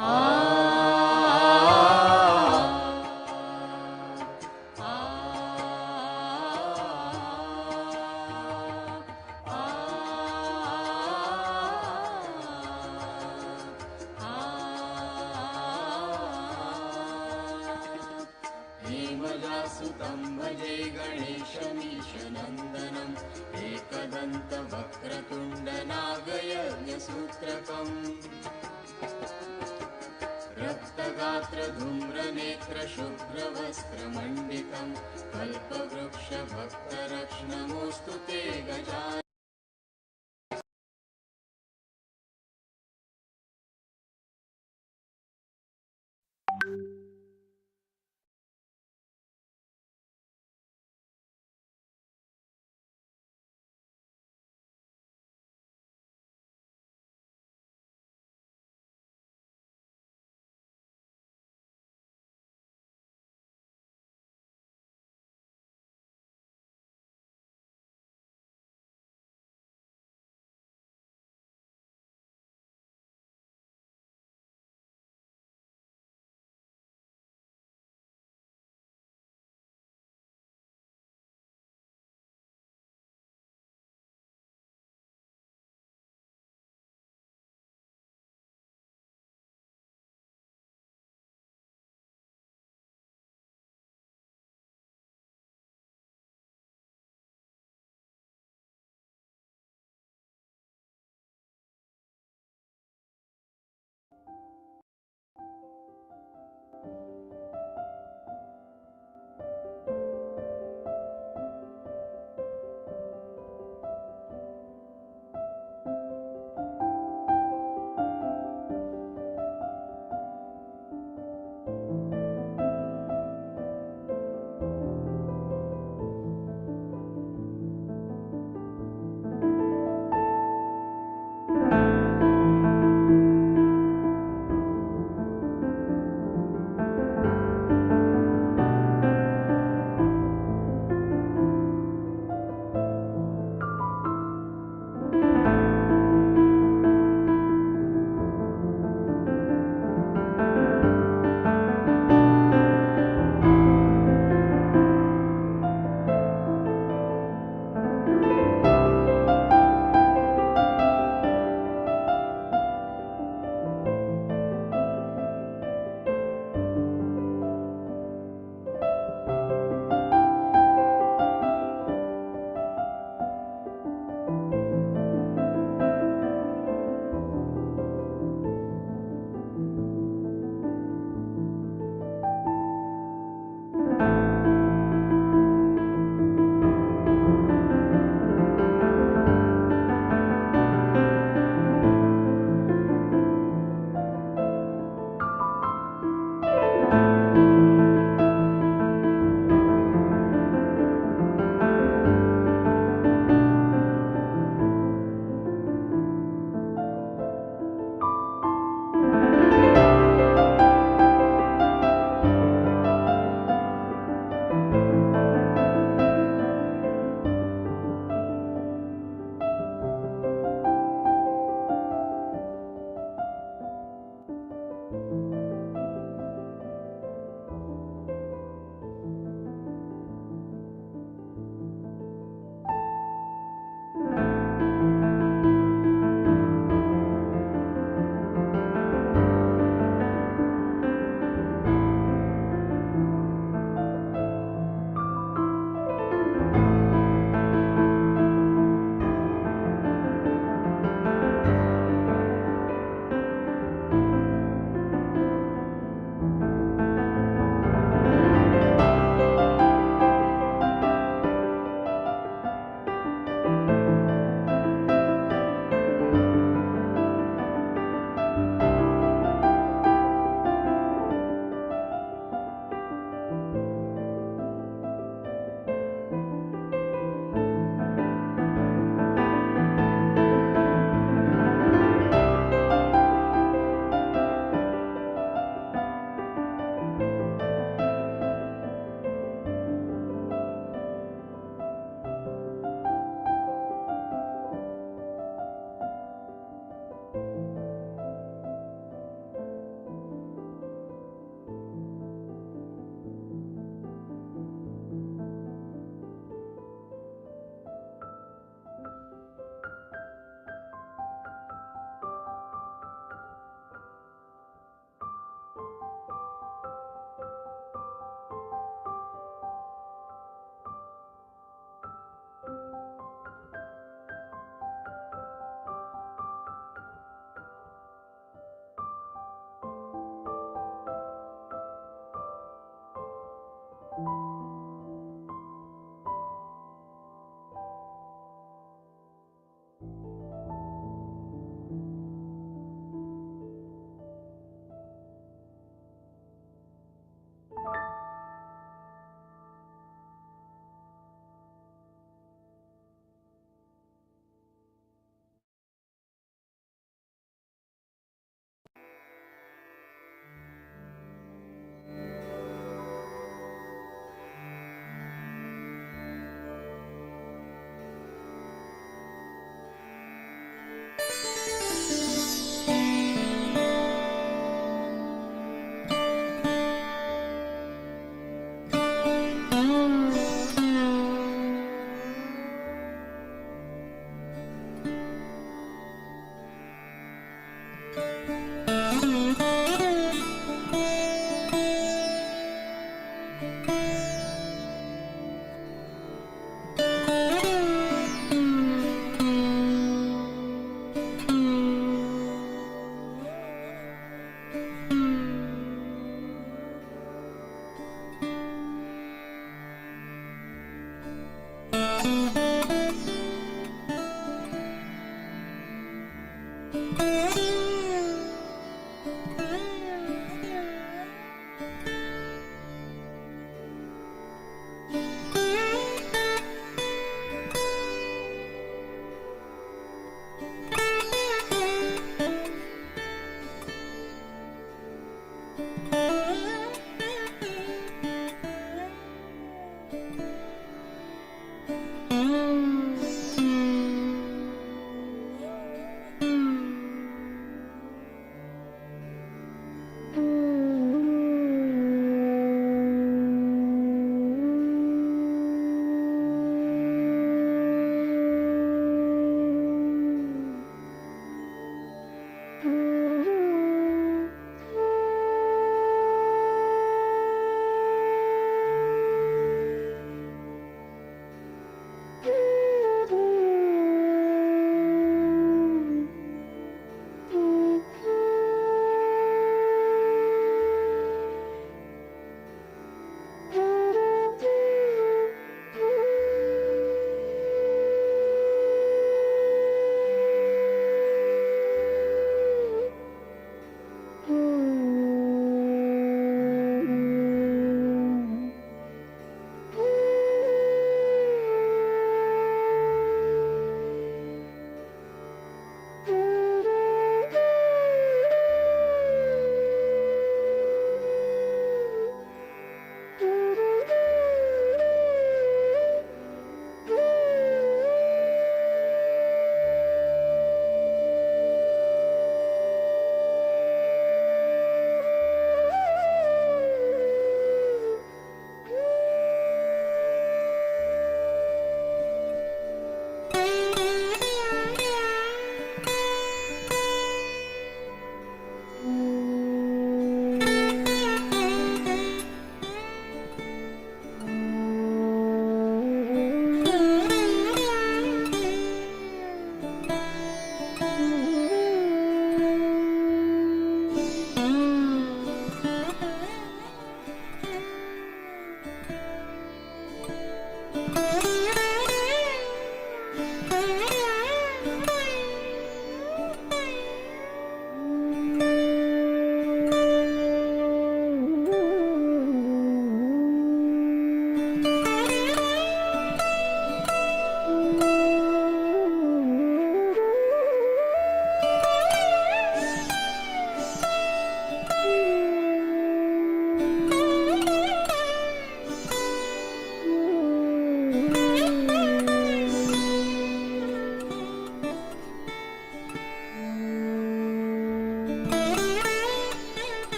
हेमजासुतं भजे गणेशमीशनन्दनम् एकदन्तवक्रतुण्डनागयज्ञसूत्रकम् रक्तगात्रधूम्रनेत्रशुभ्रवस्त्रमण्डितं कल्पवृक्षभक्तरक्ष्णमोऽस्तु ते Gajanan.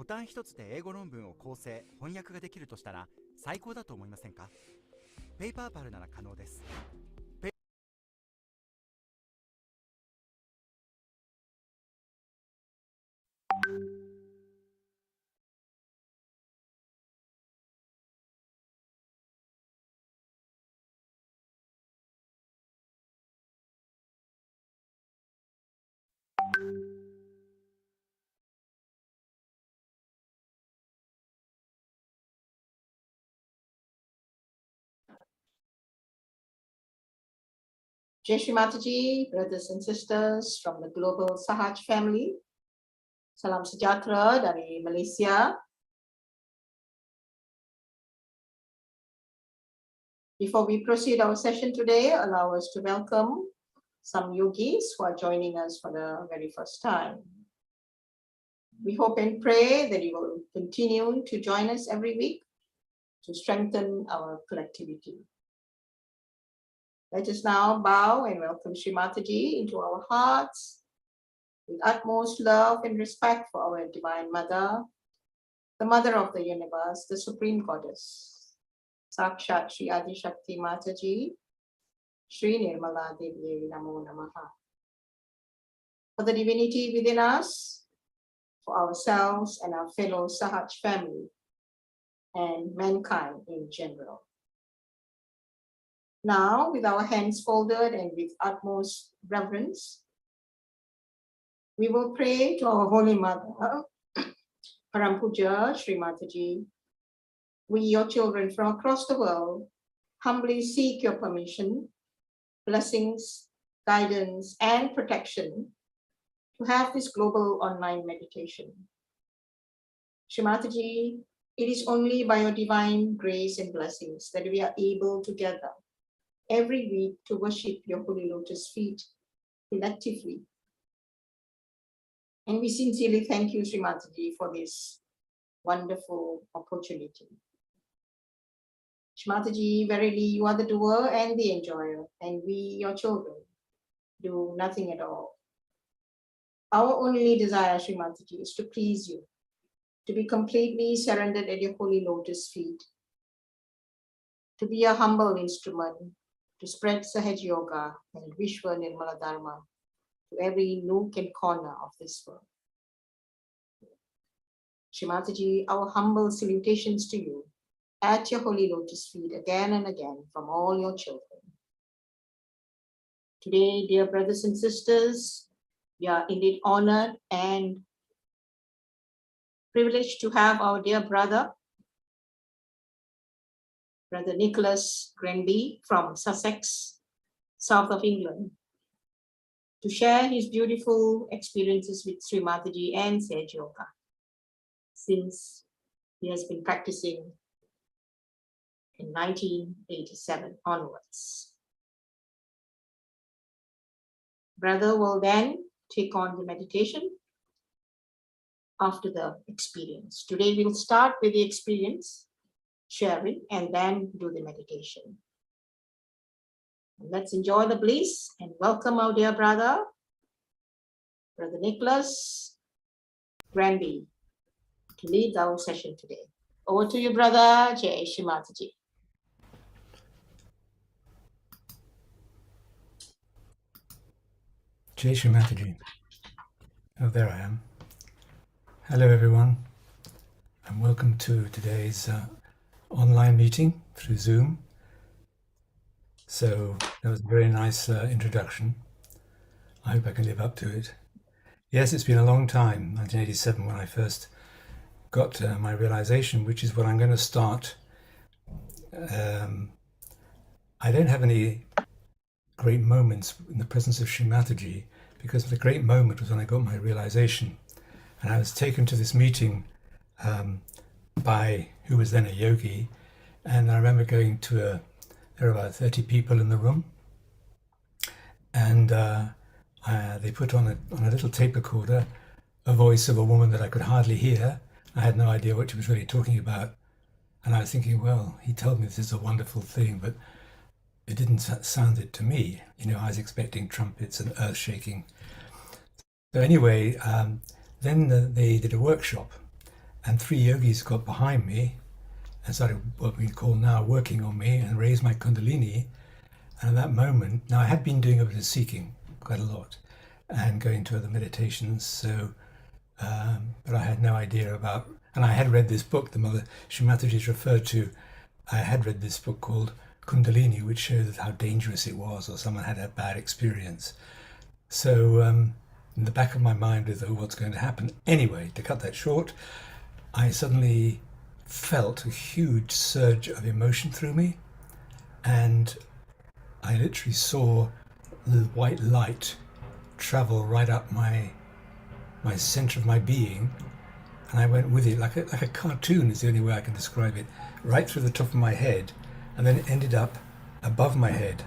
ボタン一つで英語論文を構成・翻訳ができるとしたら最高だと思いませんか？ペーパーパルなら可能です。Jai Shri Mataji, brothers and sisters from the global Sahaj family. Salam sejahtera dari Malaysia. Before we proceed our session today, allow us to welcome some yogis who are joining us for the very first time. We hope and pray that you will continue to join us every week to strengthen our collectivity. Let us now bow and welcome Shri Mataji into our hearts with utmost love and respect for our Divine Mother, the Mother of the Universe, the Supreme Goddess, Sakshat Shri Adi Shakti Mataji, Shri Nirmala Devi Namo Namaha. For the divinity within us, for ourselves and our fellow Sahaj family, and mankind in general. Now, with our hands folded and with utmost reverence, we will pray to our Holy Mother, Param Puja Shri Mataji. We, your children from across the world, humbly seek your permission, blessings, guidance, and protection to have this global online meditation. Shri Mataji, it is only by your divine grace and blessings that we are able to gather every week to worship your holy lotus feet collectively. And we sincerely thank you, Shri Mataji, for this wonderful opportunity. Shri Mataji, verily you are the doer and the enjoyer, and we, your children, do nothing at all. Our only desire, Shri Mataji, is to please you, to be completely surrendered at your holy lotus feet, to be a humble instrument, to spread Sahaja Yoga and Vishwa Nirmala Dharma to every nook and corner of this world. Shri Mataji, our humble salutations to you at your holy lotus feet again and again from all your children. Today, dear brothers and sisters, we are indeed honored and privileged to have our dear brother, Brother Nicholas Granby from Sussex, south of England, to share his beautiful experiences with Shri Mataji and Sahaja Yoga, since he has been practicing in 1987 onwards. Brother will then take on the meditation after the experience. Today we will start with the experience sharing and then do the meditation. Let's enjoy the bliss and welcome our dear brother, Brother Nicholas Granby, to lead our session today. Over to you, brother. Jai Shri Mataji. Jai Shri Mataji. Oh, there I am. Hello, everyone, and welcome to today's online meeting through Zoom. So that was a very nice introduction. I hope I can live up to it. Yes, it's been a long time, 1987, when I first got my realization, which is what I'm going to start. I don't have any great moments in the presence of Shri Mataji, because the great moment was when I got my realization. And I was taken to this meeting by who was then a yogi, and I remember going to there were about 30 people in the room, and they put on a little tape recorder a voice of a woman that I could hardly hear. I had no idea what she was really talking about, and I was thinking, well, he told me this is a wonderful thing, but it didn't sound it to me. You know, I was expecting trumpets and earth shaking. So anyway, then they did a workshop, and 3 yogis got behind me and started what we call now working on me and raised my kundalini. And at that moment, now I had been doing a bit of seeking quite a lot and going to other meditations, so but I had no idea about, and I had read this book, the Mother Shri Mataji is referred to, I had read this book called Kundalini, which showed how dangerous it was, or someone had a bad experience. So in the back of my mind was, oh, what's going to happen? Anyway, to cut that short, I suddenly felt a huge surge of emotion through me, and I literally saw the white light travel right up my center of my being, and I went with it like a cartoon is the only way I can describe it, right through the top of my head, and then it ended up above my head,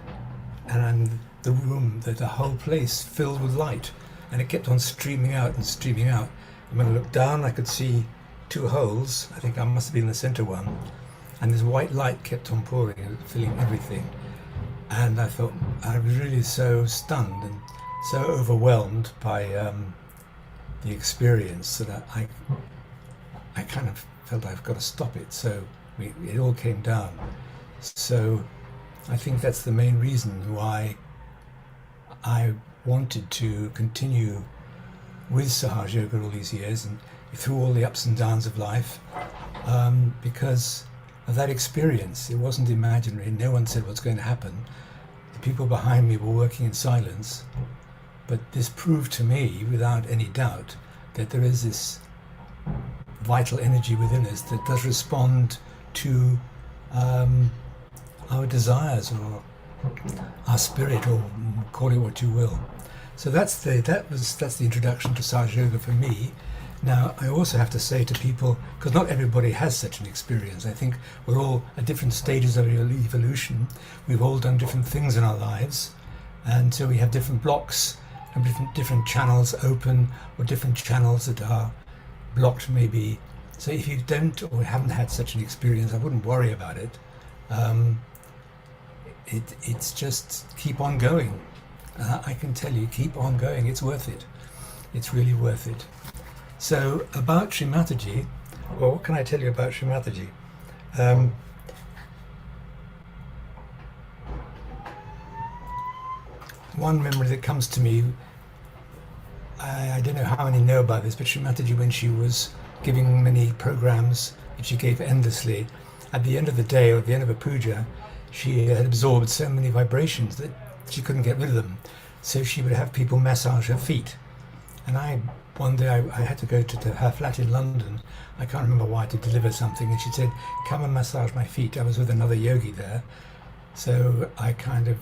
and the room, the whole place filled with light, and it kept on streaming out and streaming out. And when I looked down, I could see 2 holes. I think I must have been the center one, and this white light kept on pouring and filling everything. And I thought, I was really so stunned and so overwhelmed by the experience that I kind of felt I've got to stop it. So it all came down. So I think that's the main reason why I wanted to continue with Sahaja Yoga all these years and through all the ups and downs of life, because of that experience. It wasn't imaginary. No one said what's going to happen. The people behind me were working in silence, but this proved to me without any doubt that there is this vital energy within us that does respond to our desires or our spirit, or call it what you will. So that's the introduction to Sahaja Yoga for me. Now, I also have to say to people, because not everybody has such an experience. I think we're all at different stages of evolution. We've all done different things in our lives, and so we have different blocks and different channels open, or different channels that are blocked maybe. So if you don't or haven't had such an experience, I wouldn't worry about it. It's just keep on going. I can tell you, keep on going. It's worth it. It's really worth it. So about Shri Mataji, well, what can I tell you about Shri Mataji? One memory that comes to me, I don't know how many know about this, but Shri Mataji, when she was giving many programs, which she gave endlessly, at the end of the day or at the end of a puja, she had absorbed so many vibrations that she couldn't get rid of them. So she would have people massage her feet. And one day I had to go to her flat in London. I can't remember why, to deliver something, and she said, come and massage my feet. I was with another yogi there. So I kind of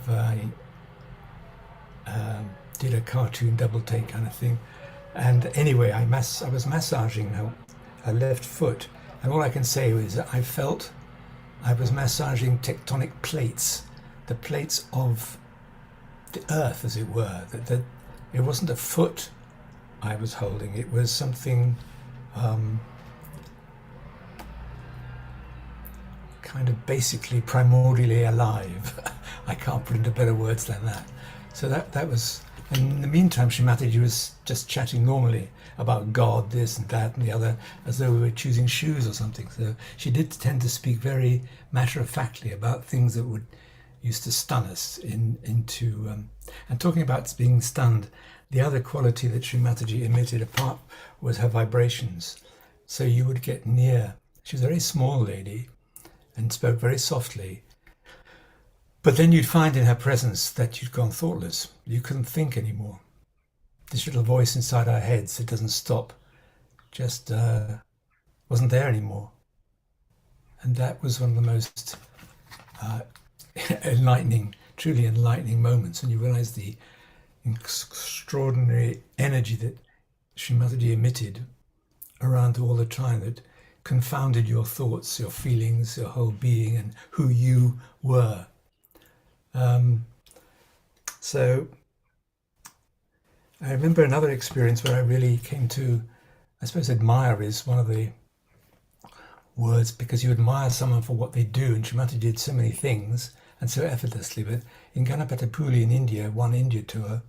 did a cartoon double take kind of thing. And anyway, I was massaging her left foot. And all I can say is that I felt I was massaging tectonic plates, the plates of the earth, as it were. That it wasn't a foot I was holding, it was something kind of basically primordially alive. I can't put into better words than that. So that was, and in the meantime, Shri Mataji was just chatting normally about God, this and that and the other, as though we were choosing shoes or something. So she did tend to speak very matter-of-factly about things that used to stun us into. And talking about being stunned, the other quality that Shri Mataji emitted apart was her vibrations. So you would get near. She was a very small lady and spoke very softly. But then you'd find in her presence that you'd gone thoughtless. You couldn't think anymore. This little voice inside our heads that doesn't stop just wasn't there anymore. And that was one of the most enlightening, truly enlightening moments. And you realize the extraordinary energy that Shri Mataji emitted around all the time that confounded your thoughts, your feelings, your whole being, and who you were. So I remember another experience where I really came to, I suppose admire is one of the words, because you admire someone for what they do, and Shri Mataji did so many things and so effortlessly. But in Ganapatapuli in India, one India tour,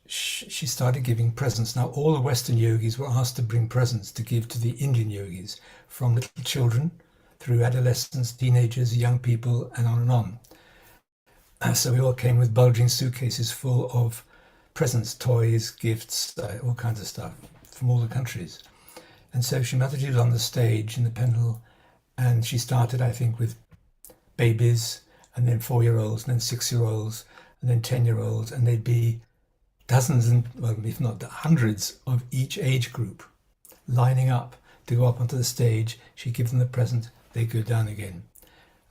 she started giving presents. Now, all the Western yogis were asked to bring presents to give to the Indian yogis, from little children through adolescents, teenagers, young people, and on and on. So we all came with bulging suitcases full of presents, toys, gifts, all kinds of stuff from all the countries. And so Shri Mataji was on the stage in the Pendle, and she started, I think, with babies, and then 4-year-olds, and then 6-year-olds, and then 10-year-olds, and they'd be dozens, and well, if not hundreds, of each age group lining up to go up onto the stage. She'd give them the present, they'd go down again.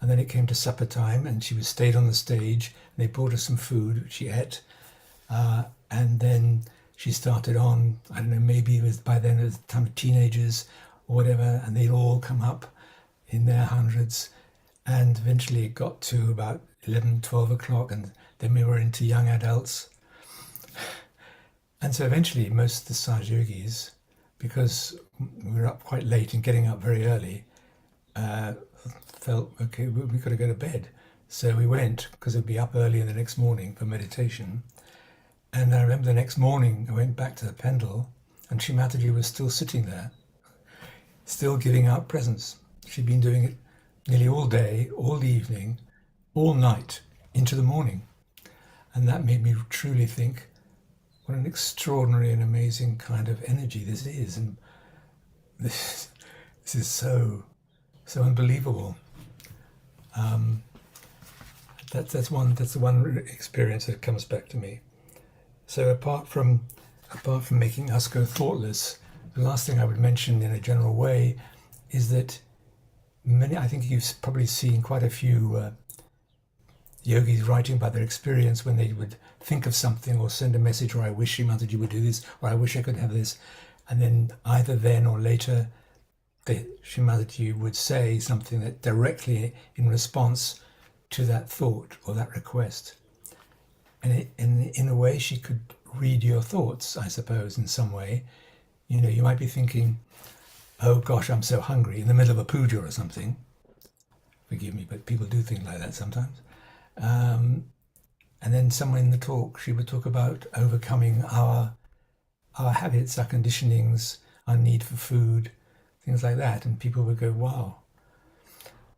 And then it came to supper time, and she was stayed on the stage, and they brought her some food, which she ate, and then she started on, I don't know, maybe it was by then it was the time of teenagers or whatever, and they'd all come up in their hundreds, and eventually it got to about 11, 12 o'clock, and then we were into young adults. And so eventually most of the Sahaja Yogis, because we were up quite late and getting up very early, felt, okay, we've got to go to bed. So we went, because it'd be up early in the next morning for meditation. And I remember the next morning, I went back to the Pendle, and Shri Mataji was still sitting there, still giving out presents. She'd been doing it nearly all day, all the evening, all night, into the morning. And that made me truly think, what an extraordinary and amazing kind of energy this is. And this is so unbelievable. That's the one experience that comes back to me. So apart from making us go thoughtless, the last thing I would mention in a general way is that I think you've probably seen quite a few yogis writing about their experience when they would think of something or send a message, or I wish Shri Mataji would do this, or I wish I could have this, and then either then or later Shri Mataji would say something that directly in response to that thought or that request. And in a way she could read your thoughts, I suppose, in some way. You know, you might be thinking, oh gosh, I'm so hungry, in the middle of a puja or something. Forgive me, but people do think like that sometimes. And then somewhere in the talk, she would talk about overcoming our habits, our conditionings, our need for food, things like that. And people would go, wow.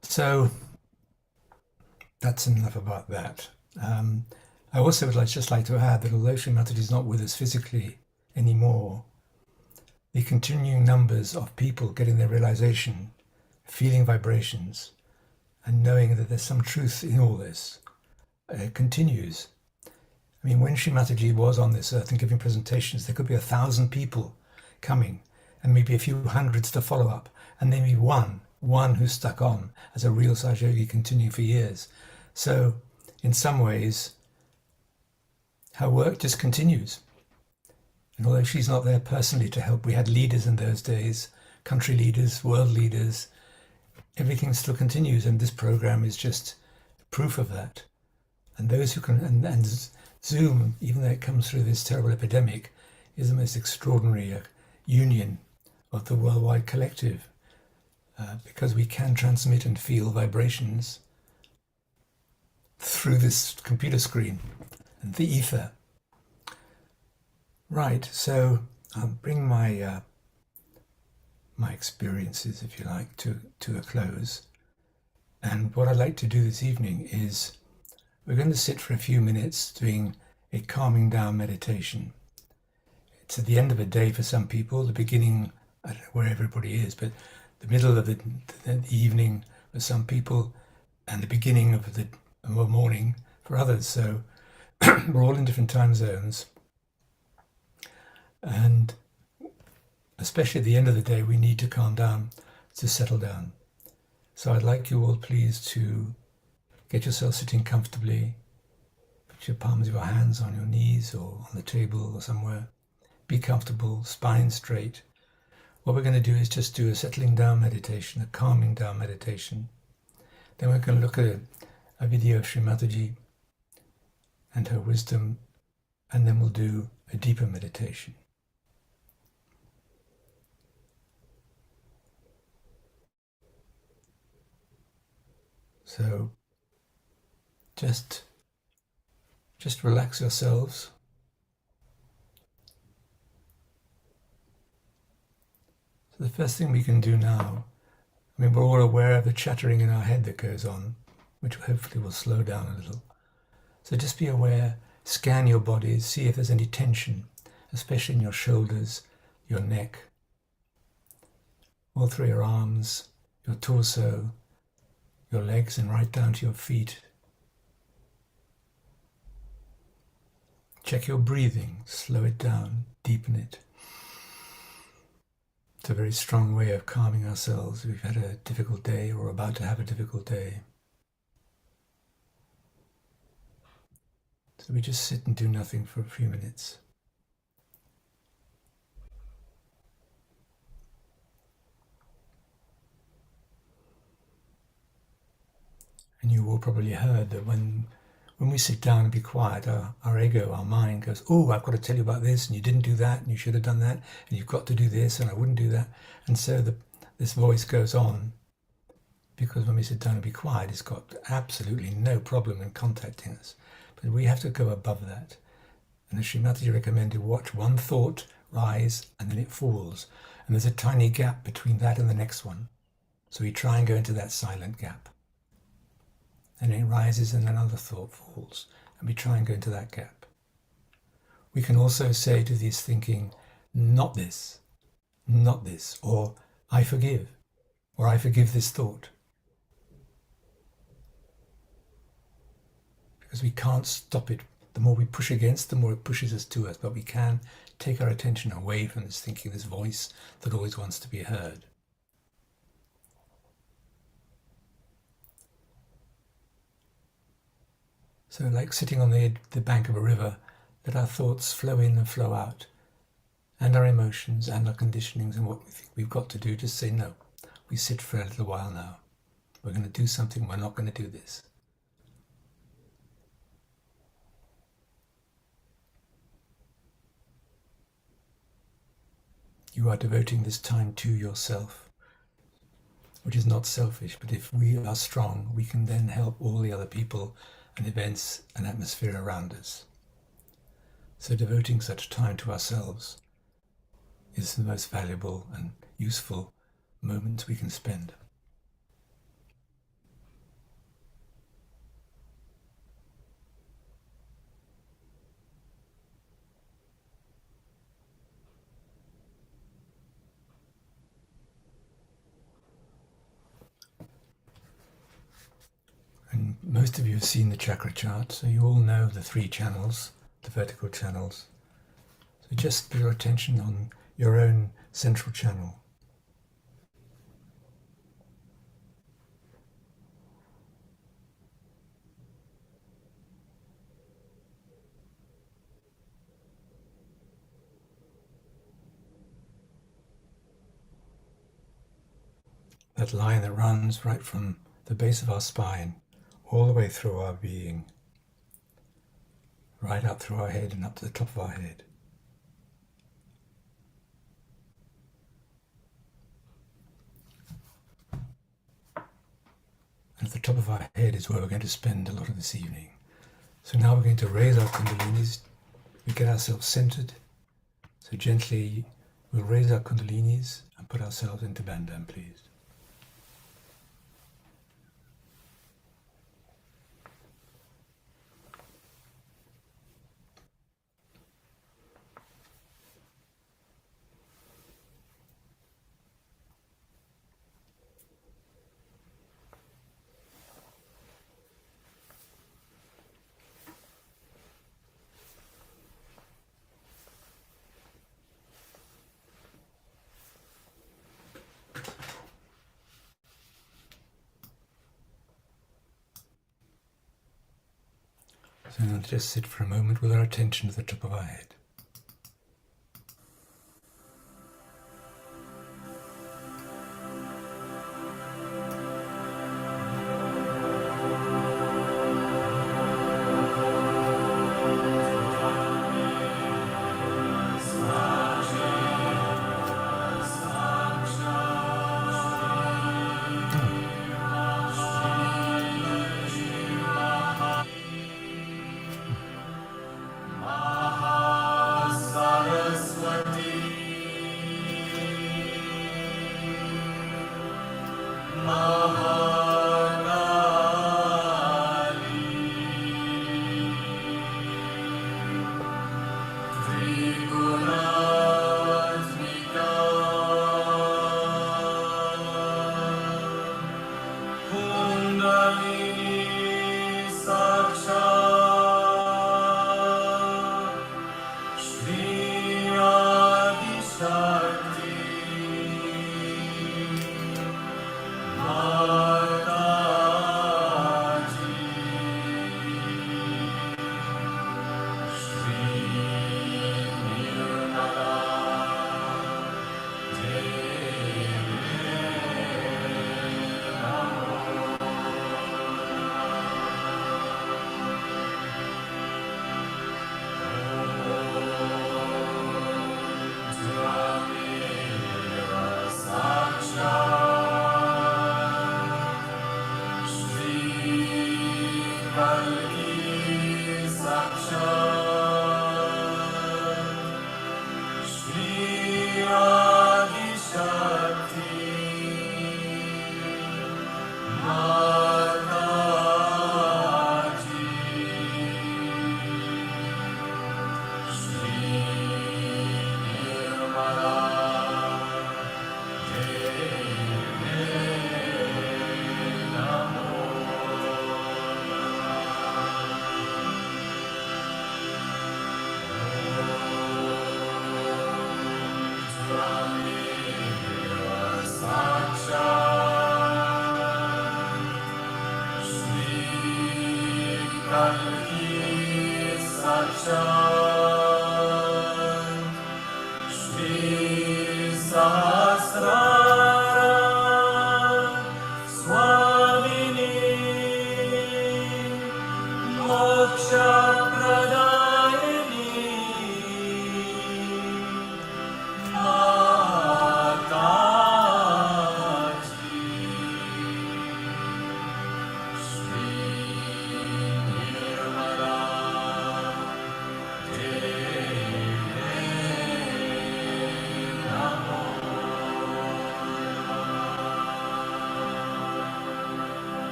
So that's enough about that. I also would just like to add that although Shri Mataji is not with us physically anymore, the continuing numbers of people getting their realization, feeling vibrations, and knowing that there's some truth in all this continues. I mean, when Shri Mataji was on this earth and giving presentations, there could be 1,000 people coming, and maybe a few hundreds to follow up, and maybe one who stuck on as a real Sahaja Yogi, continuing for years. So in some ways, her work just continues. And although she's not there personally to help, we had leaders in those days, country leaders, world leaders, everything still continues, and this program is just proof of that. And those who can, and Zoom, even though it comes through this terrible epidemic, is the most extraordinary union of the worldwide collective, because we can transmit and feel vibrations through this computer screen and the ether. Right, so I'll bring my my experiences, if you like, to a close. And what I'd like to do this evening is we're going to sit for a few minutes doing a calming down meditation. It's at the end of a day for some people, the beginning, I don't know where everybody is, but the middle of the evening for some people, and the beginning of the morning for others. So we're all in different time zones. And especially at the end of the day, we need to calm down, to settle down. So I'd like you all, please, to get yourself sitting comfortably. Put your palms of your hands on your knees or on the table or somewhere. Be comfortable, spine straight. What we're going to do is just do a settling down meditation, a calming down meditation. Then we're going to look at a video of Shri Mataji and her wisdom, and then we'll do a deeper meditation. So just relax yourselves So the first thing we can do now, I mean, we're all aware of the chattering in our head that goes on, which hopefully will slow down a little. So just be aware, scan your body, see if there's any tension, especially in your shoulders, your neck, all through your arms, your torso, your legs, and right down to your feet. Check your breathing, slow it down, deepen it. It's a very strong way of calming ourselves if we've had a difficult day or about to have a difficult day. So we just sit and do nothing for a few minutes. And you all probably heard that when we sit down and be quiet, our ego, our mind goes, oh, I've got to tell you about this, and you didn't do that, and you should have done that, and you've got to do this, and I wouldn't do that. And so this voice goes on, because when we sit down and be quiet, it's got absolutely no problem in contacting us. But we have to go above that. And as Shri Mataji recommended, watch one thought rise, and then it falls. And there's a tiny gap between that and the next one. So we try and go into that silent gap. And it rises and another thought falls, and we try and go into that gap. We can also say to this thinking, not this, or I forgive this thought. Because we can't stop it. The more we push against, the more it pushes us to us, but we can take our attention away from this thinking, this voice that always wants to be heard. So like sitting on the bank of a river, let our thoughts flow in and flow out, and our emotions and our conditionings and what we think we've got to do, just say no. We sit for a little while now. We're going to do something, we're not going to do this. You are devoting this time to yourself, which is not selfish, but if we are strong, we can then help all the other people and events and atmosphere around us. So devoting such time to ourselves is the most valuable and useful moment we can spend. And most of you have seen the chakra chart, so you all know the 3 channels, the vertical channels. So just put your attention on your own central channel. That line that runs right from the base of our spine all the way through our being, right up through our head and up to the top of our head. And at the top of our head is where we're going to spend a lot of this evening. So now we're going to raise our kundalinis. We get ourselves centered. So gently we'll raise our kundalinis and put ourselves into bandhan, please. So now just sit for a moment with our attention to the top of our head.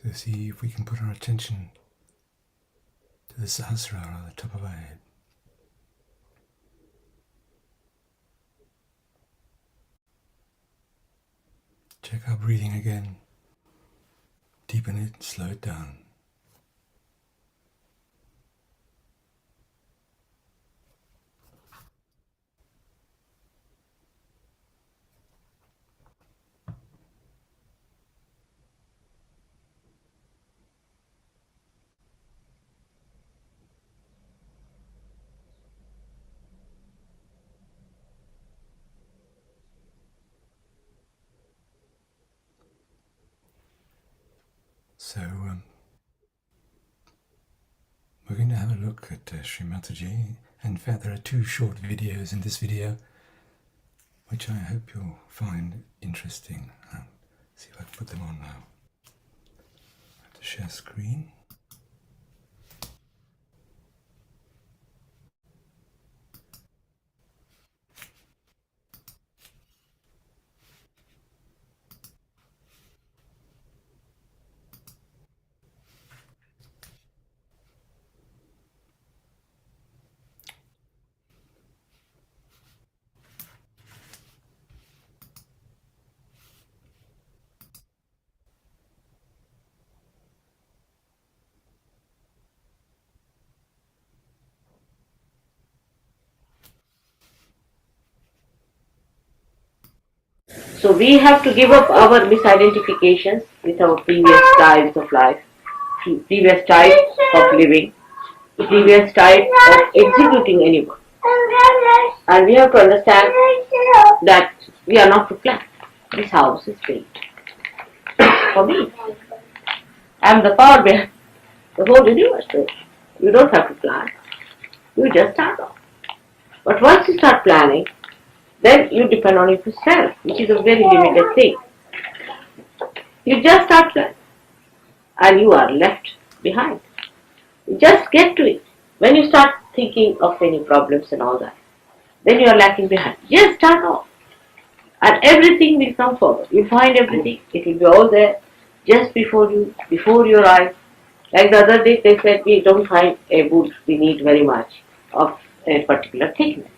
So see if we can put our attention to the Sahasrara on the top of our head. Check our breathing again. Deepen it, slow it down. So we're going to have a look at Shri Mataji. In fact, there are two short videos in this video, which I hope you'll find interesting. See if I can put them on now. I have to share screen. So we have to give up our misidentifications with our previous styles of life, previous types of living, previous type of executing any work. And we have to understand that we are not to plan. This house is built for me. I am the power behind the whole universe. So you don't have to plan. You just start off. But once you start planning, then you depend on yourself, which is a very limited thing. You just start planning and you are left behind. You just get to it. When you start thinking of any problems and all that, then you are lacking behind. Just start off and everything will come forward. You find everything. It will be all there just before you, before your eyes. Like the other day they said we don't find a wood we need very much of a particular thickness.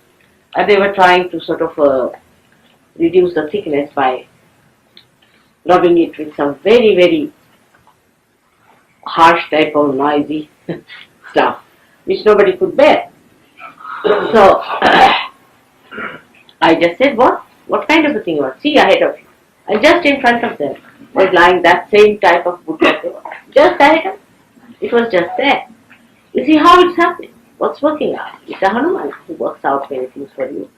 And they were trying to sort of reduce the thickness by rubbing it with some very, very harsh type of noisy stuff, which nobody could bear. So I just said, what kind of a thing you want? See ahead of you. And just in front of them was lying that same type of wood that they want. Just ahead of them. It was just there. You see how it's happening. What's working out? It's a Hanuman who works out many things for you.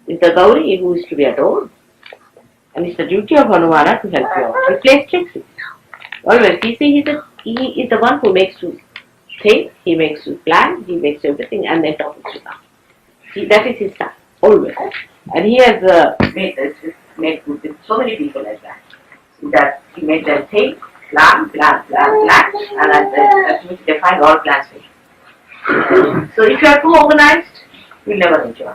It's the Gauri who is to be adored. And it's the duty of Hanumana to help you out. He plays tricks with you. Always, he is the one who makes you think, he makes you plan, he makes everything and then talks to you down. See, that is his style. Always. And he has made good with so many people like that. So that he made them think, plan, and ultimately they find all plans for you. So if you are too organized, you will never enjoy.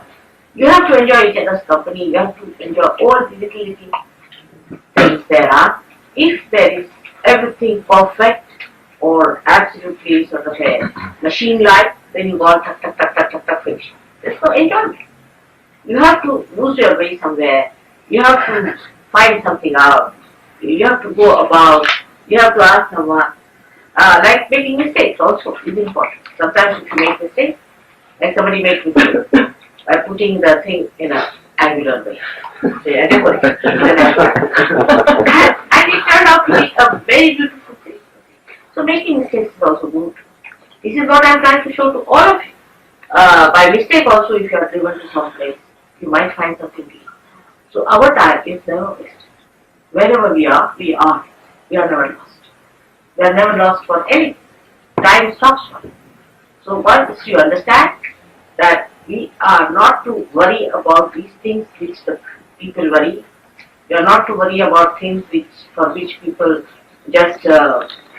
You have to enjoy each other's company, you have to enjoy all the little things there are. If there is everything perfect or absolutely sort of a machine-like, then you go on tuck, finish. There's no enjoyment. You have to lose your way somewhere, you have to find something out, you have to go about, you have to ask someone. Like making mistakes also is important. Sometimes if you make mistakes, like somebody makes mistakes, by putting the thing in an angular way. Say, and it turned out to be a very beautiful thing. So making mistakes is also good. This is what I am trying to show to all of you. By mistake also, if you are driven to some place, you might find something new. So our time is never wasted. Wherever we are, we are. We are never lost. We are never lost for anything. Time stops for it. So once you understand that we are not to worry about these things which the people worry. We are not to worry about things for which people just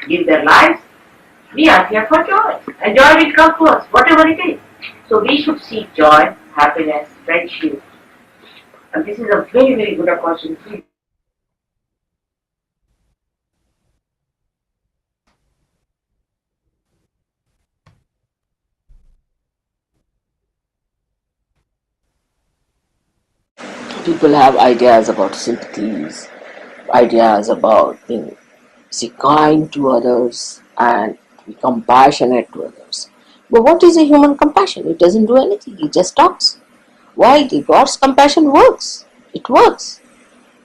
give their lives. We are here for joy. And joy will come to us, whatever it is. So we should seek joy, happiness, friendship. And this is a very, very good opportunity. People have ideas about sympathies, ideas about being kind to others and be compassionate to others. But what is a human compassion? It doesn't do anything, it just talks. Why? God's compassion works. It works.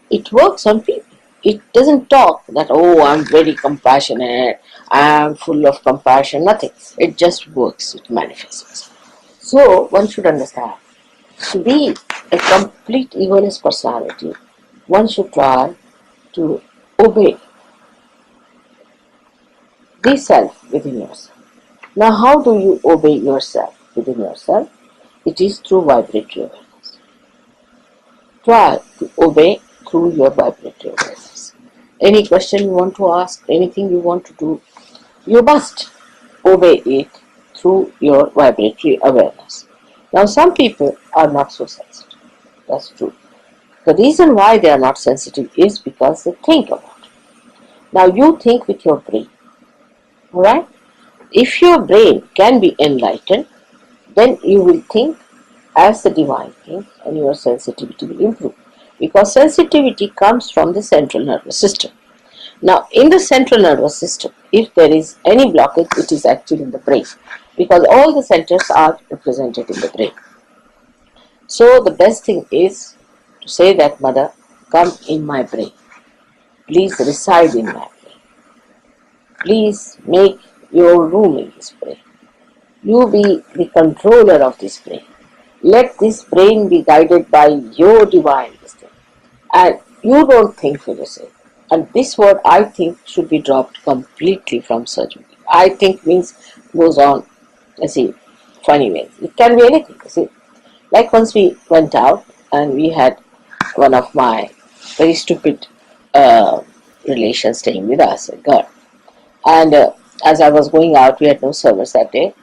It works on people. It doesn't talk that, oh, I'm very compassionate, I'm full of compassion, nothing. It just works, it manifests. So one should understand, to be a complete egoless personality, one should try to obey the self within yourself. Now, how do you obey yourself within yourself? It is through vibratory awareness. Try to obey through your vibratory awareness. Any question you want to ask, anything you want to do, you must obey it through your vibratory awareness. Now, some people are not so sensitive. That's true. The reason why they are not sensitive is because they think about it. Now, you think with your brain. Alright? If your brain can be enlightened, then you will think as the divine thinks and your sensitivity will improve. Because sensitivity comes from the central nervous system. Now, in the central nervous system, if there is any blockage, it is actually in the brain. Because all the centers are represented in the brain. So, the best thing is to say that, Mother, come in my brain. Please reside in my brain. Please make your room in this brain. You be the controller of this brain. Let this brain be guided by your divine wisdom. And you don't think for yourself. And this word I think should be dropped completely from surgery. I think means goes on, funny ways. It can be anything, Like once we went out and we had one of my very stupid relations staying with us, a girl. And as I was going out, we had no service that day.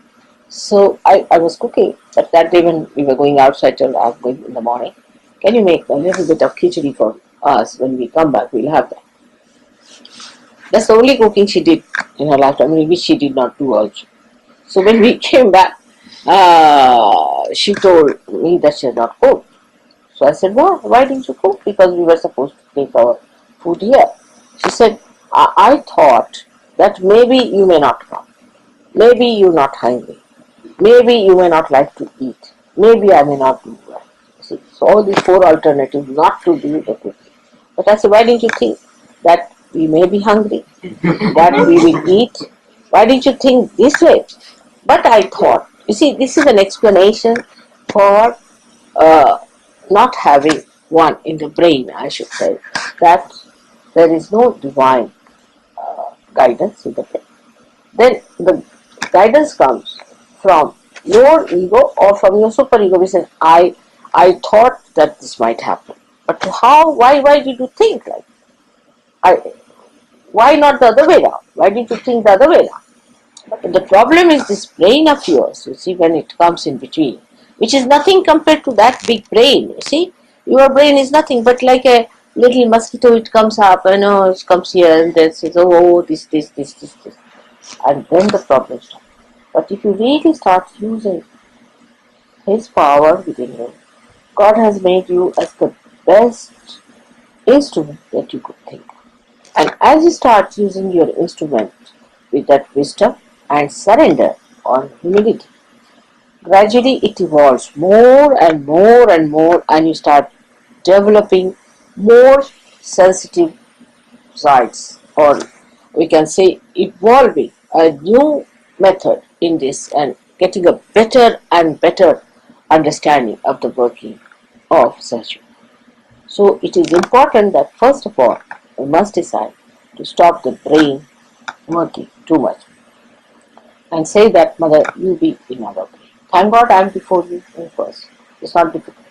So I was cooking, but that day when we were going out, so I told her, I'm going in the morning. Can you make a little bit of khichdi for us? When we come back, we'll have that. That's the only cooking she did in her lifetime, which she did not do also. So when we came back, she told me that she had not cooked. So I said, why didn't you cook? Because we were supposed to take our food here. She said, I thought that maybe you may not come. Maybe you're not hungry. Maybe you may not like to eat. Maybe I may not do well. So all these four alternatives not to do the cooking. But I said, why didn't you think that we may be hungry, that we will eat? Why didn't you think this way? But I thought, this is an explanation for not having one in the brain, I should say, that there is no divine guidance in the brain. Then the guidance comes from your ego or from your superego, which says, I thought that this might happen. But why did you think like why not the other way around? Why did you think the other way around? But the problem is this brain of yours, when it comes in between, which is nothing compared to that big brain, Your brain is nothing but like a little mosquito, it comes up, it comes here and then says, oh, this. And then the problem starts. But if you really start using His power within you, God has made you as the best instrument that you could think of. And as you start using your instrument with that wisdom and surrender on humility, gradually it evolves more and more and more, and you start developing more sensitive sides, or we can say evolving a new method in this and getting a better and better understanding of the working of Sahaja. So it is important that first of all we must decide to stop the brain working too much and say that Mother, you be in our brain. Thank God I am before you in first. It's not difficult.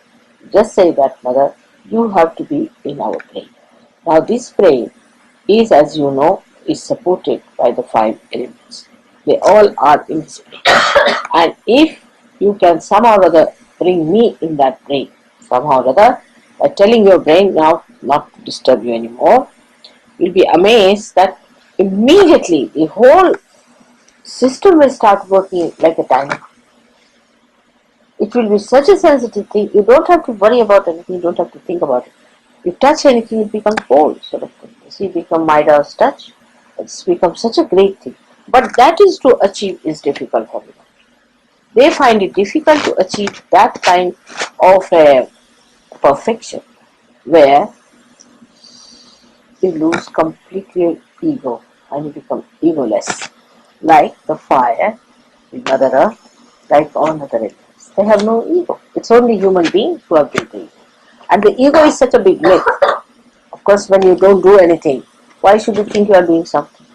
Just say that Mother, you have to be in our brain. Now this brain is, as you know, is supported by the five elements. They all are in this brain. And if you can somehow or other bring me in that brain, somehow or other, by telling your brain now not to disturb you anymore, you'll be amazed that immediately the whole system will start working like a timer. It will be such a sensitive thing, you don't have to worry about anything, you don't have to think about it. You touch anything, it becomes cold, sort of thing. You see, become Midas touch. It's become such a great thing. But that is to achieve is difficult for them. They find it difficult to achieve that kind of a perfection where you lose completely ego and you become egoless. Like the fire, the Mother Earth, like all other elements. They have no ego. It's only human beings who have built the ego. And the ego is such a big myth. Of course, when you don't do anything, why should you think you are doing something?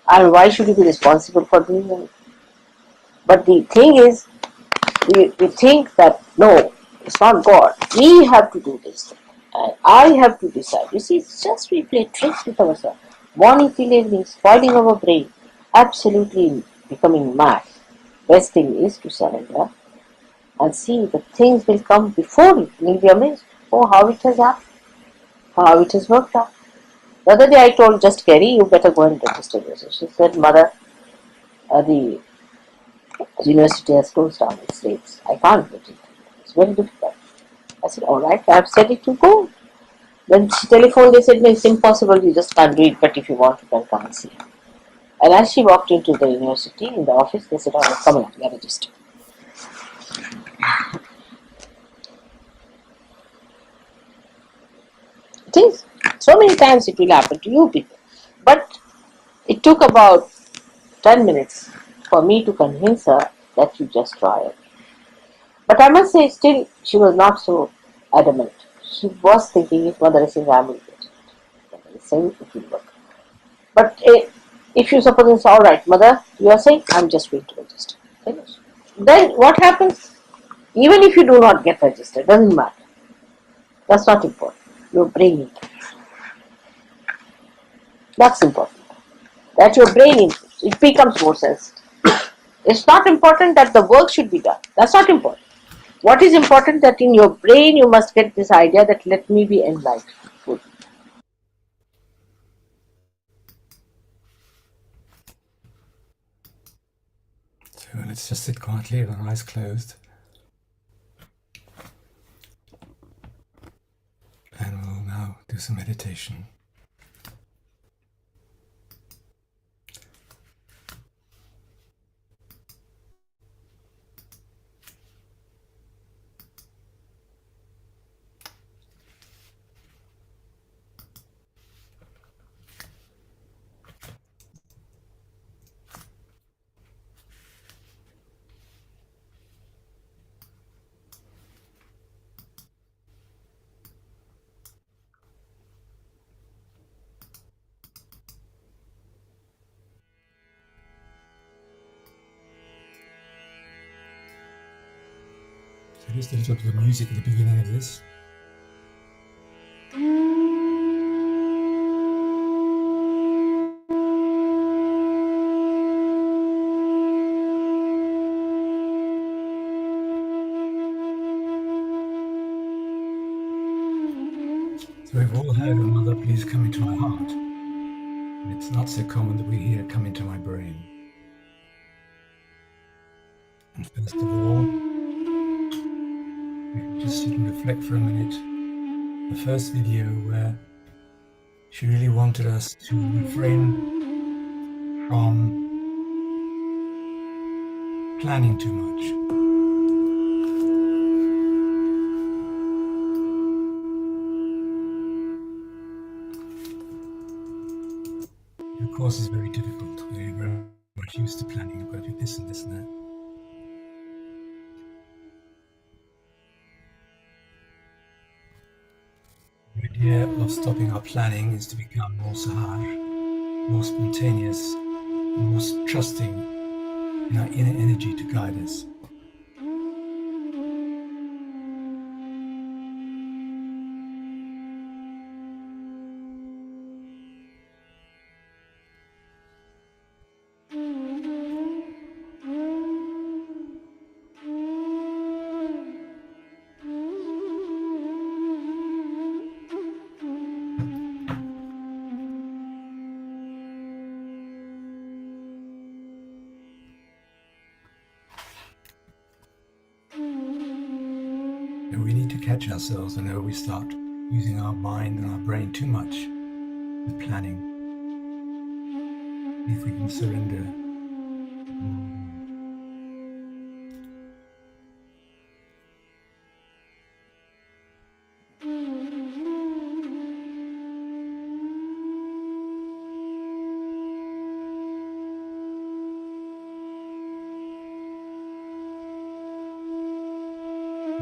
And why should you be responsible for doing anything? But the thing is, we think that no, it's not God. We have to do this. And I have to decide. You see, it's just we play tricks with ourselves. Morning till evening, spoiling our brain, absolutely becoming mad. Best thing is to surrender and see the things will come before you. You'll be amazed. Oh, how it has happened, how it has worked out. The other day I told just Kerry, you better go and register yourself. She said, Mother, the university has closed down its dates. I can't register. It's very difficult. I said, all right, I have said it to go. Then she telephoned, they said, no, it's impossible, you just can't do it, but if you want, you can come and see. And as she walked into the university, in the office, they said, oh, come on, you are registered. It is. So many times it will happen to you people. But it took about 10 minutes for me to convince her that you just try it. But I must say, still, she was not so adamant. She was thinking, if Mother is saying, I will get it. Mother is saying, it will work. But if you suppose it's all right, Mother, you are saying, I'm just going to register. Finish. Then what happens? Even if you do not get registered, doesn't matter. That's not important. Your brain improves. That's important. That your brain improves. It becomes more sensitive. It's not important that the work should be done. That's not important. What is important that in your brain you must get this idea that let me be enlightened. Good. So let's just sit quietly with our eyes closed. And we'll now do some meditation. So just a little bit of music at the beginning of this. So we've all heard of Mother, please come into my heart. And it's not so common that we hear come into my brain. And first of all, we can just sit and reflect for a minute. The first video where she really wanted us to refrain from planning too much. Of course, it's very difficult. We're very much used to planning. I've got to do this and this and that. The idea of stopping our planning is to become more sahaj, more spontaneous, more trusting in our inner energy to guide us. And we need to catch ourselves whenever we start using our mind and our brain too much with planning. If we can surrender.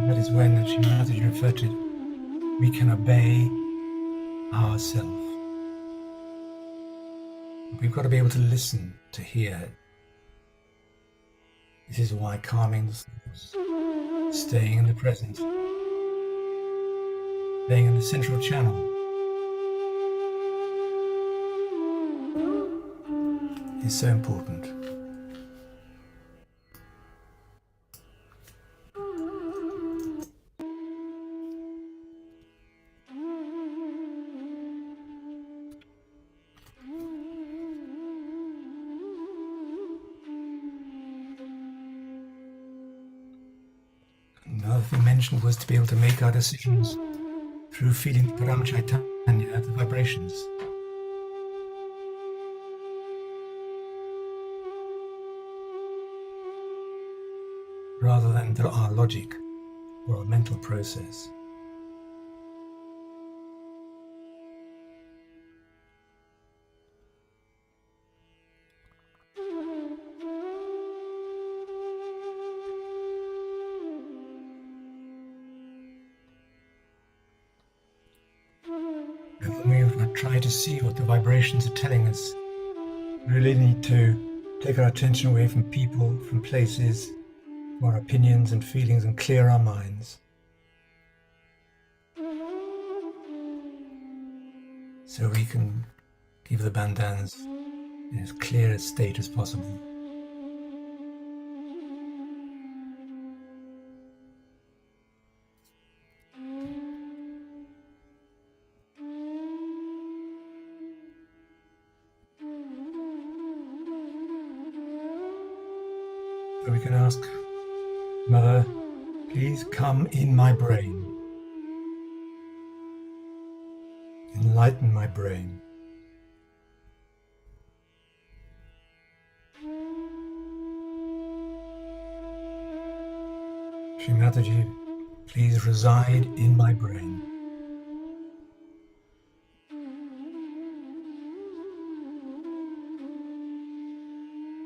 That is when Shri Mataji referred to, we can obey ourselves. We've got to be able to listen, to hear. This is why calming the thoughts, staying in the present, staying in the central channel is so important. Another thing mentioned was to be able to make our decisions through feeling Param Chaitanya, the vibrations. Rather than through our logic or our mental process. And when we try to see what the vibrations are telling us, we really need to take our attention away from people, from places, from our opinions and feelings, and clear our minds. So we can give the bandhans in as clear a state as possible. So we can ask, Mother, please come in my brain. Enlighten my brain. Shri Mataji, please reside in my brain.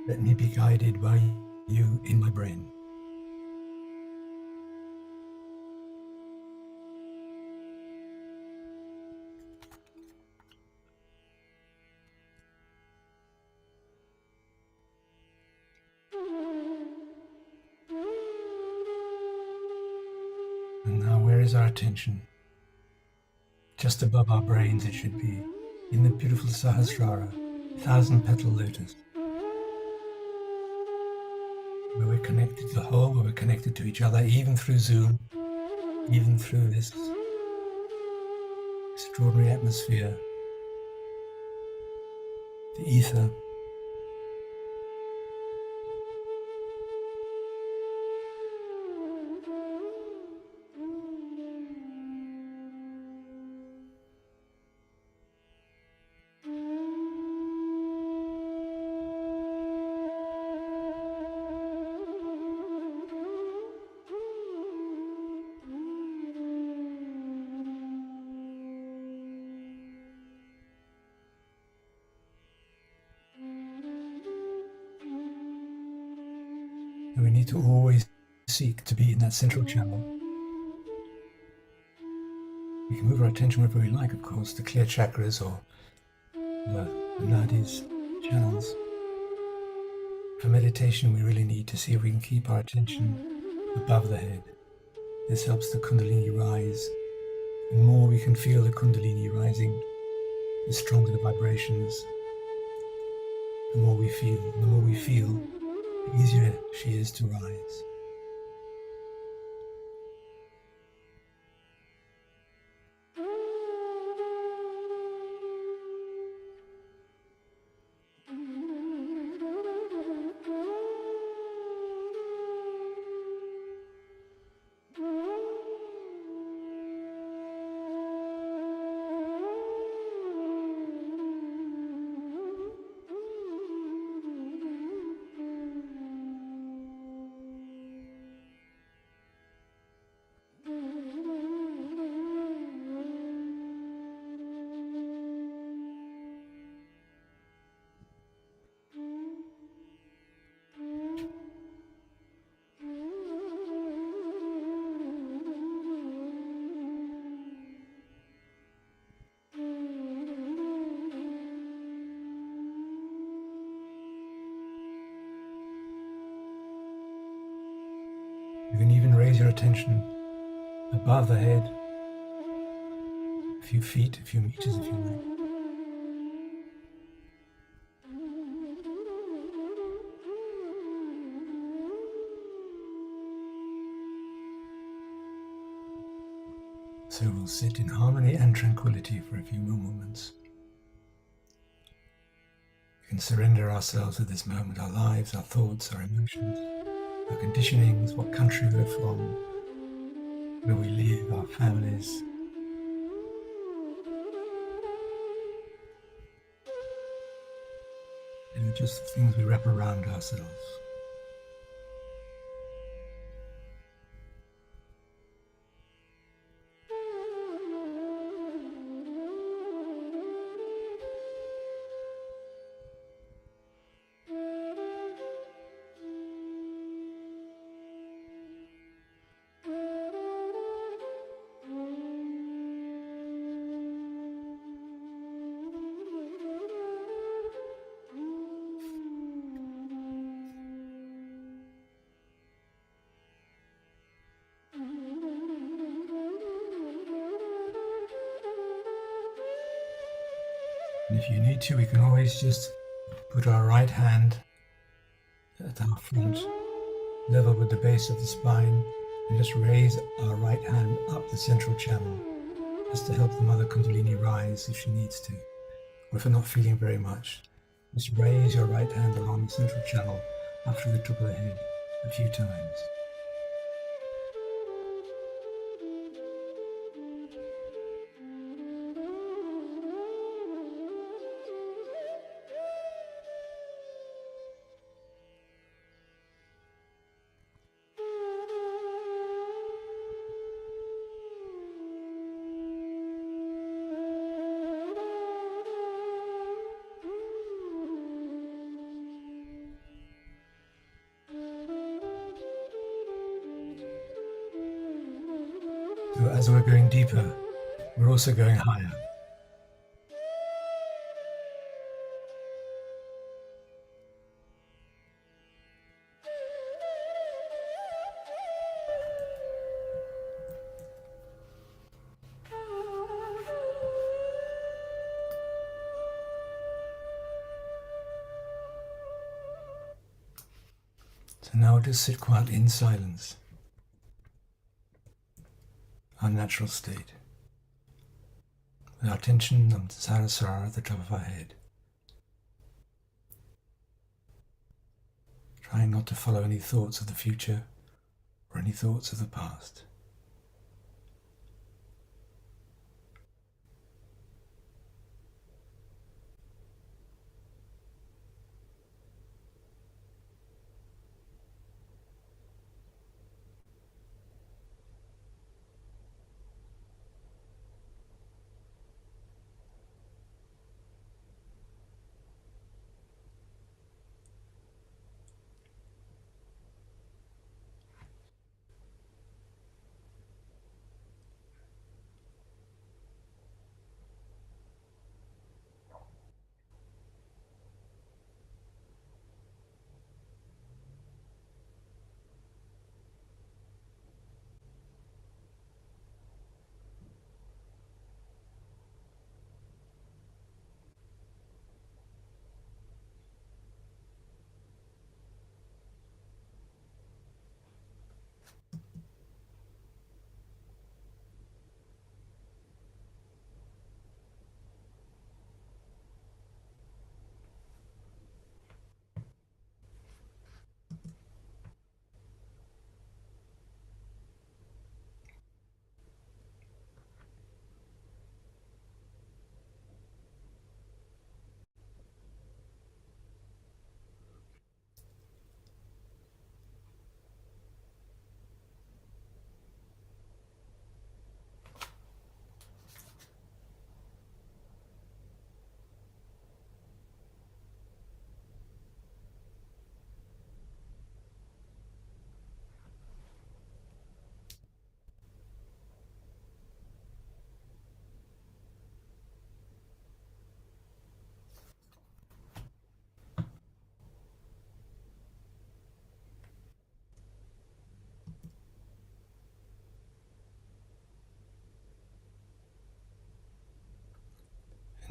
Let me be guided by you in my brain. And now where is our attention? Just above our brains it should be, in the beautiful Sahasrara, 1,000-petal lotus. Where we're connected to the whole, where we're connected to each other, even through Zoom, even through this extraordinary atmosphere, the ether. And we need to always seek to be in that central channel. We can move our attention wherever we like, of course, to clear chakras or the nadis, channels. For meditation, we really need to see if we can keep our attention above the head. This helps the Kundalini rise. The more we can feel the Kundalini rising, the stronger the vibrations. The more we feel, the easier she is to rise. You can even raise your attention above the head, a few feet, a few meters if you like. So we'll sit in harmony and tranquility for a few more moments. We can surrender ourselves at this moment, our lives, our thoughts, our emotions, our conditionings, what country we're from, where we live, our families. And just the things we wrap around ourselves. And if you need to, we can always just put our right hand at our front, level with the base of the spine, and just raise our right hand up the central channel, just to help the Mother Kundalini rise if she needs to. Or if you're not feeling very much, just raise your right hand along the central channel up to the top of the head a few times. So as we're going deeper, we're also going higher. So now we'll just sit quietly in silence, our natural state, with our attention on Sahasrara at the top of our head, trying not to follow any thoughts of the future or any thoughts of the past.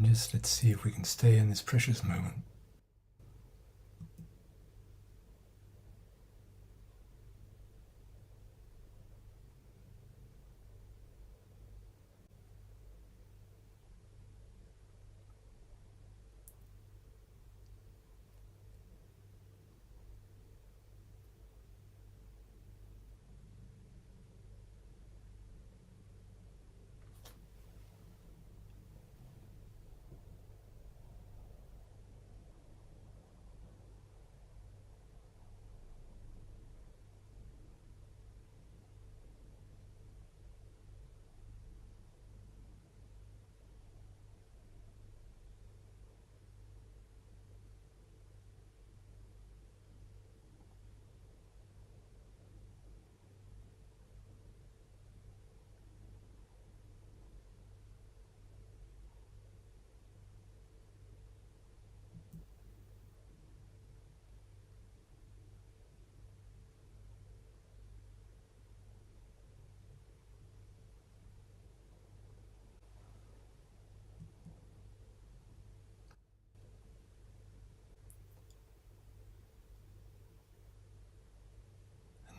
And just let's see if we can stay in this precious moment.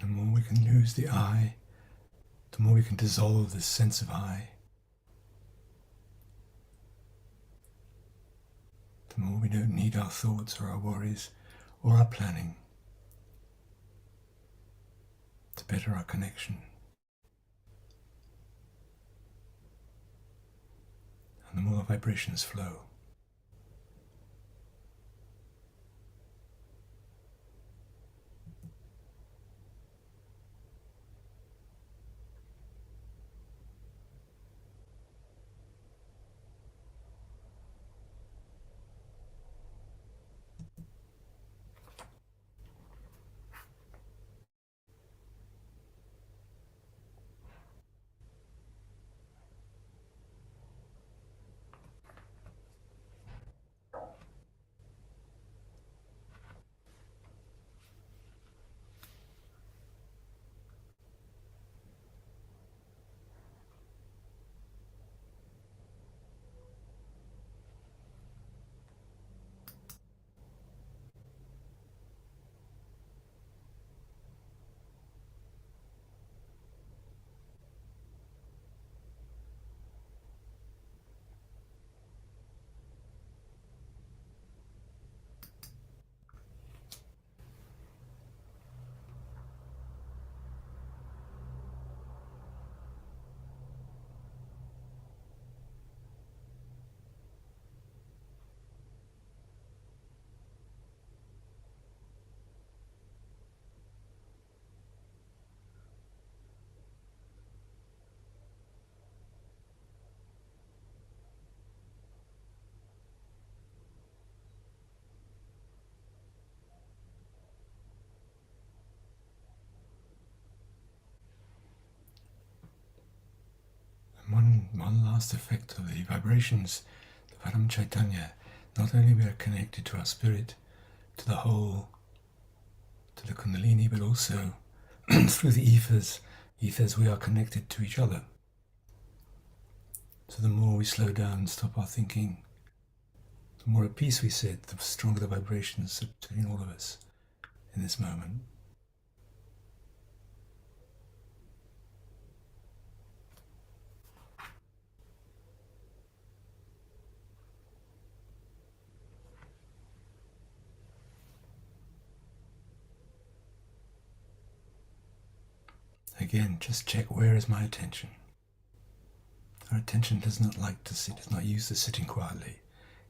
The more we can lose the I, the more we can dissolve this sense of I, the more we don't need our thoughts or our worries or our planning, the better our connection. And the more the vibrations flow. One last effect of the vibrations, the Param Chaitanya, not only we are connected to our spirit, to the whole, to the Kundalini, but also through the ethers we are connected to each other. So the more we slow down and stop our thinking, the more at peace we sit, the stronger the vibrations between all of us in this moment. Again, just check, where is my attention? Our attention does not like to sit, does not use to sitting quietly.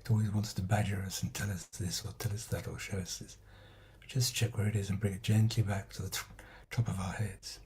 It always wants to badger us and tell us this or tell us that or show us this. Just check where it is and bring it gently back to the top of our heads.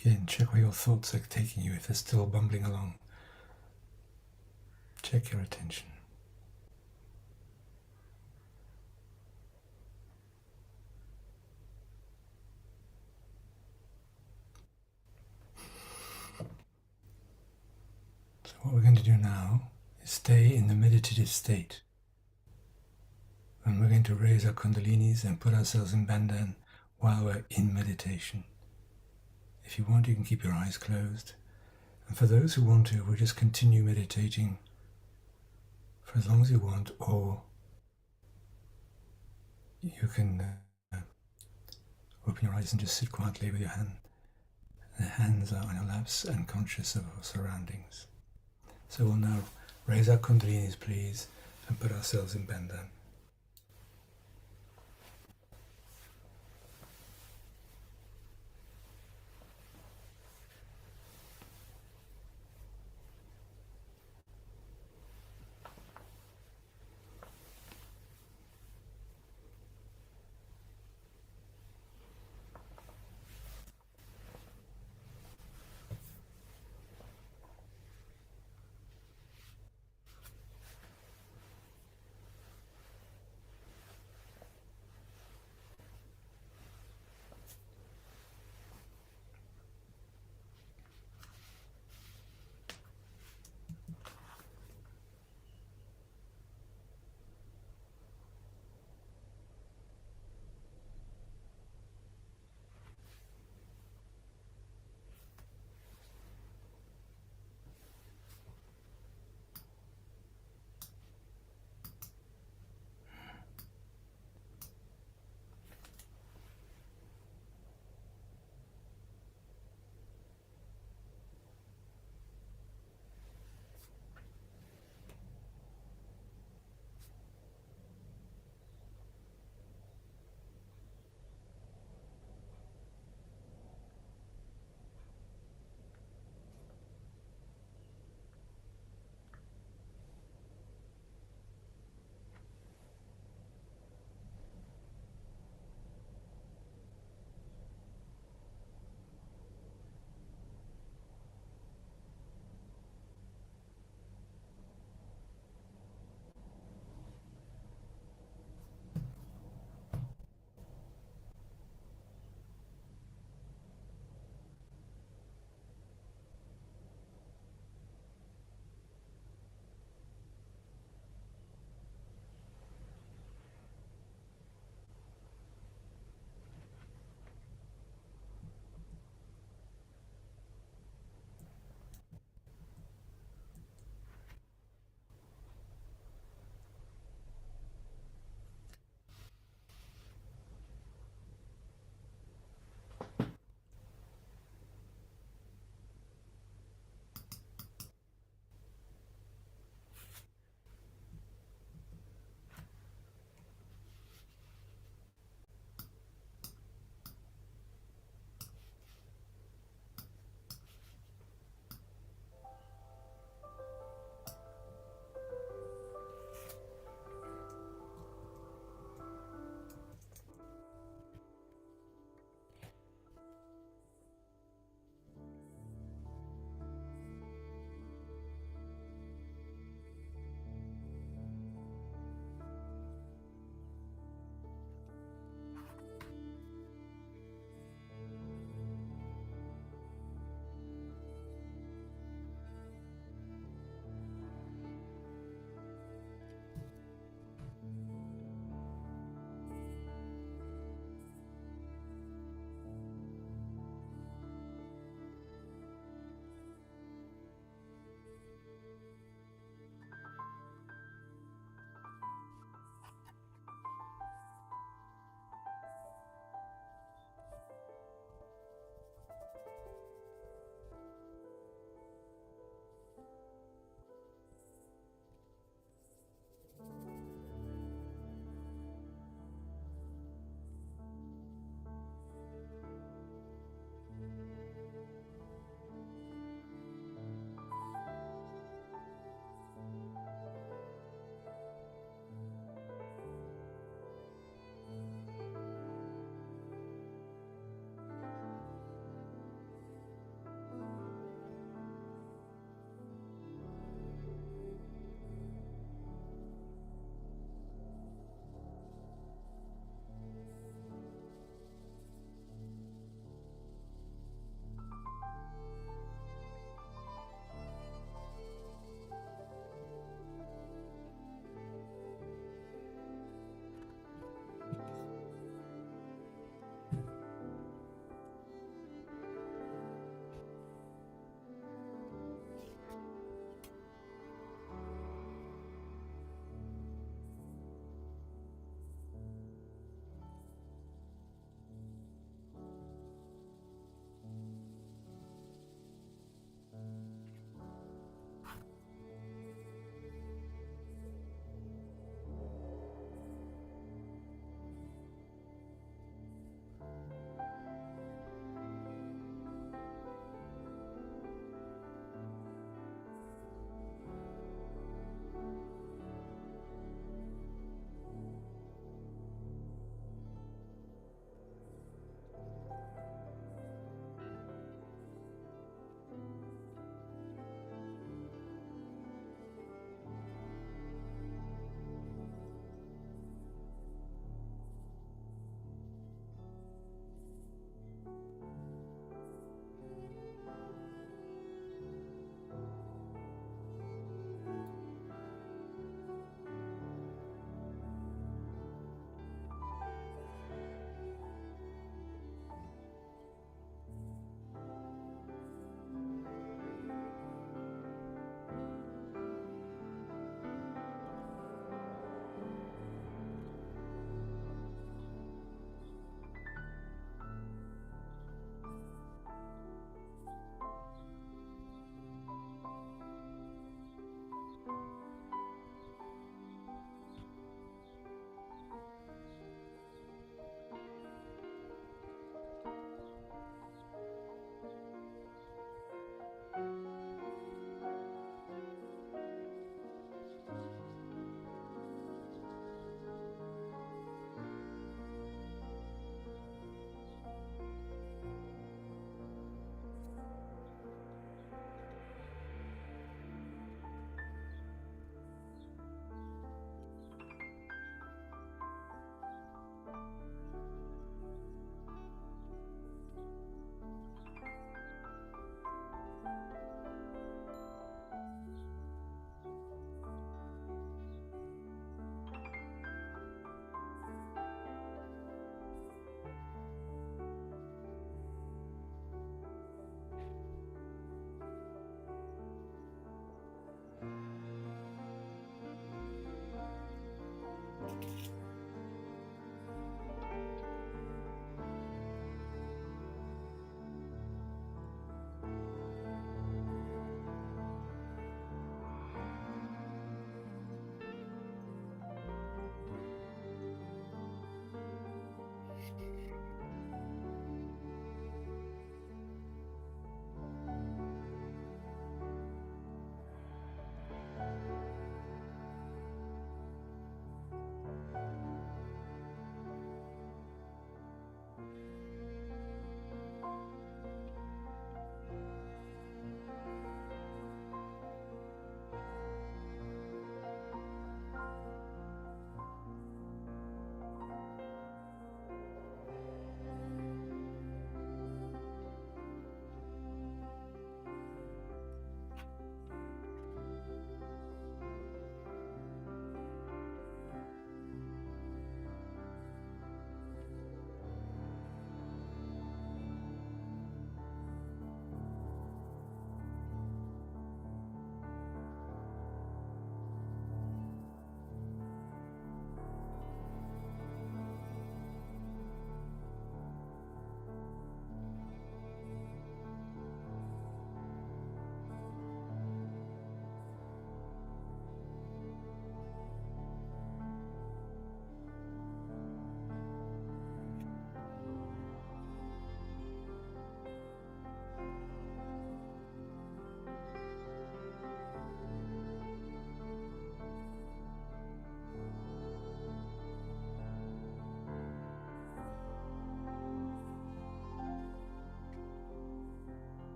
Again, check where your thoughts are taking you if they're still bumbling along. Check your attention. So what we're going to do now is stay in the meditative state. And we're going to raise our kundalinis and put ourselves in bandhan while we're in meditation. If you want, you can keep your eyes closed. And for those who want to, we'll just continue meditating for as long as you want, or you can open your eyes and just sit quietly with your hand. The hands are on your laps and conscious of our surroundings. So we'll now raise our kundalinis, please, and put ourselves in bandhan.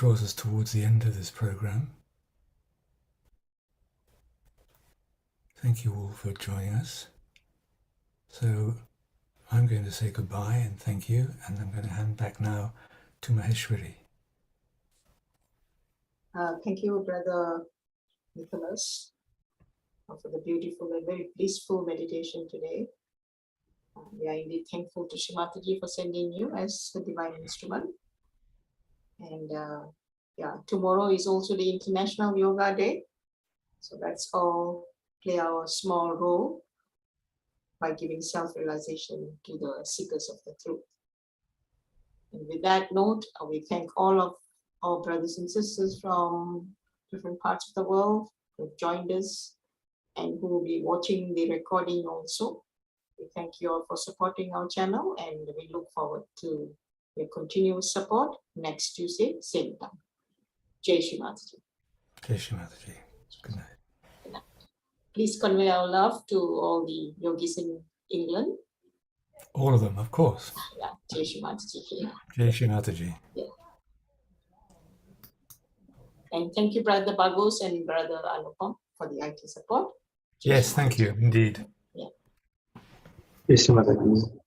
draws us towards the end of this program. Thank you all for joining us. So I'm going to say goodbye and thank you, and I'm going to hand back now to Maheshwari. Thank you, Brother Nicholas, for the beautiful and very blissful meditation today. We are indeed thankful to Shri Mataji for sending you as a divine instrument. And tomorrow is also the International Yoga Day. So let's all play our small role by giving self-realization to the seekers of the truth. And with that note, we thank all of our brothers and sisters from different parts of the world who have joined us and who will be watching the recording also. We thank you all for supporting our channel, and we look forward to your continuous support next Tuesday, same time. Jai Shri Mataji. Jai Shri Mataji. Good night. Good night. Please convey our love to all the yogis in England. All of them, of course. Yeah, Jai Shri Mataji. Yeah. Jai Shri Mataji. Yeah. And thank you, Brother Bagos and Brother Anupam, for the IT support. Yes, thank you, indeed. Yeah. Jai Shri Mataji.